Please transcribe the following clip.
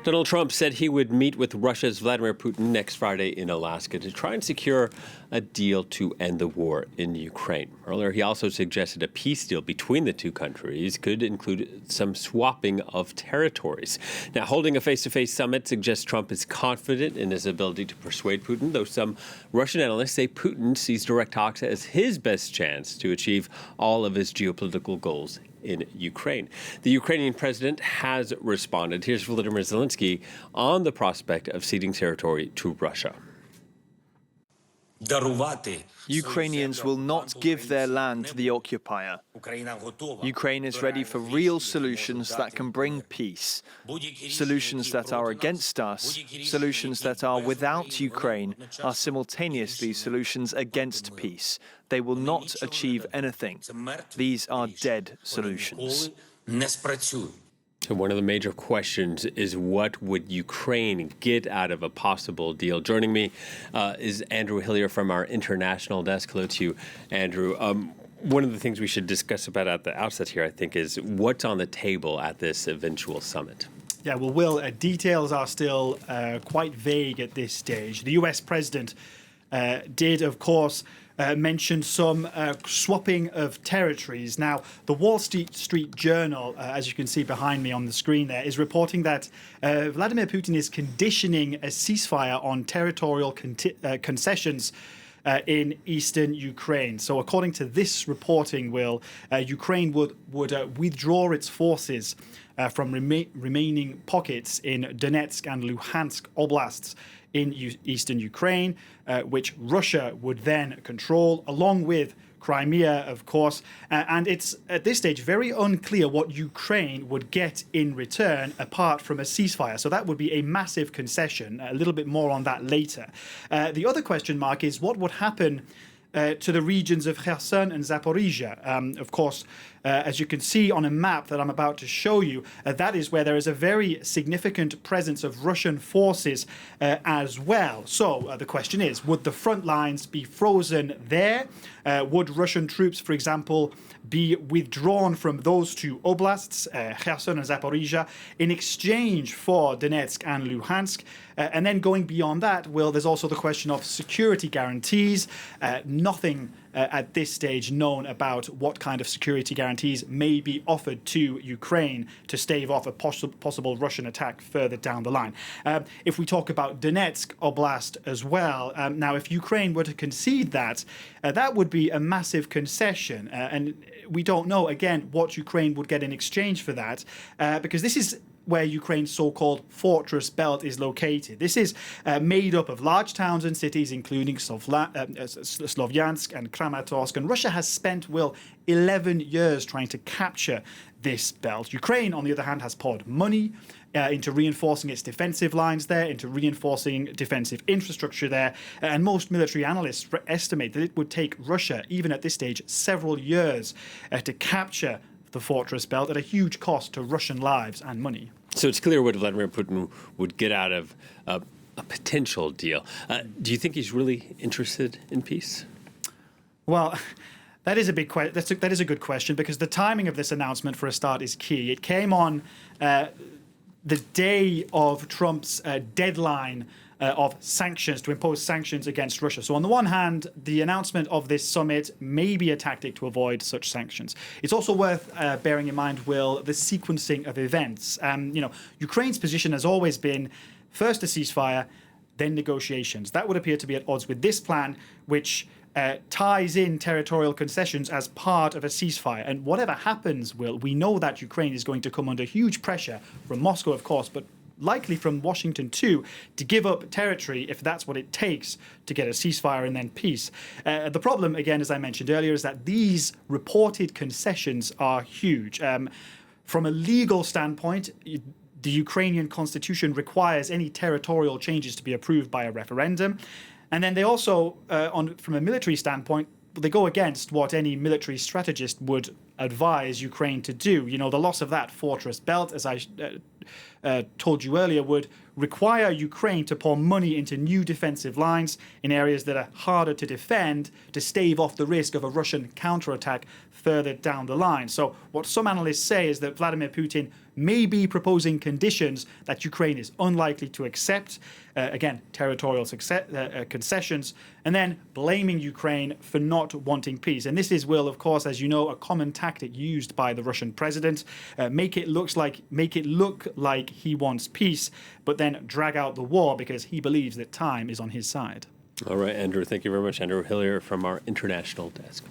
Donald Trump said he would meet with Russia's Vladimir Putin next Friday in Alaska to try and secure a deal to end the war in Ukraine. Earlier, he also suggested a peace deal between the two countries could include some swapping of territories. Now, holding a face-to-face summit suggests Trump is confident in his ability to persuade Putin, though some Russian analysts say Putin sees direct talks as his best chance to achieve all of his geopolitical goals in Ukraine. The Ukrainian president has responded. Here's Volodymyr Zelensky on the prospect of ceding territory to Russia. Ukrainians will not give their land to the occupier. Ukraine is ready for real solutions that can bring peace. Solutions that are against us, solutions that are without Ukraine, are simultaneously solutions against peace. They will not achieve anything. These are dead solutions. So one of the major questions is, what would Ukraine get out of a possible deal? Joining me is Andrew Hilliar from our international desk. Hello to you, Andrew. One of the things we should discuss about at the outset here, I think, is what's on the table at this eventual summit. Yeah, well, Will, details are still quite vague at this stage. The US president did, of course, mentioned some swapping of territories. Now, the Wall Street Journal, as you can see behind me on the screen there, is reporting that Vladimir Putin is conditioning a ceasefire on territorial concessions in eastern Ukraine. So according to this reporting, Will, Ukraine would withdraw its forces from remaining pockets in Donetsk and Luhansk oblasts in eastern Ukraine, which Russia would then control, along with Crimea, of course. And it's, at this stage, very unclear what Ukraine would get in return apart from a ceasefire. So that would be a massive concession. A little bit more on that later. The other question mark is what would happen to the regions of Kherson and Zaporizhia. Of course, as you can see on a map that I'm about to show you, that is where there is a very significant presence of Russian forces as well. So the question is, would the front lines be frozen there? Would Russian troops, for example, be withdrawn from those two oblasts, Kherson and Zaporizhia, in exchange for Donetsk and Luhansk? And then going beyond that, Will, there's also the question of security guarantees. Nothing at this stage known about what kind of security guarantees may be offered to Ukraine to stave off a possible Russian attack further down the line. If we talk about Donetsk Oblast as well, now if Ukraine were to concede that, that would be a massive concession. And we don't know, again, what Ukraine would get in exchange for that, because this is where Ukraine's so-called fortress belt is located. This is made up of large towns and cities, including Slovyansk and Kramatorsk. And Russia has spent, Will, 11 years trying to capture this belt. Ukraine, on the other hand, has poured money into reinforcing its defensive lines there, into reinforcing defensive infrastructure there. And most military analysts estimate that it would take Russia, even at this stage, several years to capture the fortress belt at a huge cost to Russian lives and money. So it's clear what Vladimir Putin would get out of a potential deal. Do you think he's really interested in peace? Well, that is a big question. That is a good question, because the timing of this announcement, for a start, is key. It came on the day of Trump's deadline of sanctions, to impose sanctions against Russia. So on the one hand, the announcement of this summit may be a tactic to avoid such sanctions. It's also worth bearing in mind, Will, the sequencing of events. Ukraine's position has always been first a ceasefire, then negotiations. That would appear to be at odds with this plan, which ties in territorial concessions as part of a ceasefire. And whatever happens, Will, we know that Ukraine is going to come under huge pressure from Moscow, of course, but likely from Washington too, to give up territory if that's what it takes to get a ceasefire and then peace. The problem, again, as I mentioned earlier, is that these reported concessions are huge. From a legal standpoint, the Ukrainian constitution requires any territorial changes to be approved by a referendum. And then they also, from a military standpoint, they go against what any military strategist would advise Ukraine to do. The loss of that fortress belt, as I told you earlier, would require Ukraine to pour money into new defensive lines in areas that are harder to defend to stave off the risk of a Russian counterattack further down the line. So what some analysts say is that Vladimir Putin maybe proposing conditions that Ukraine is unlikely to accept. Again, territorial concessions, and then blaming Ukraine for not wanting peace. And this will, of course, as you know, a common tactic used by the Russian president. Make it look like he wants peace, but then drag out the war because he believes that time is on his side. All right, Andrew, thank you very much. Andrew Hilliar from our international desk.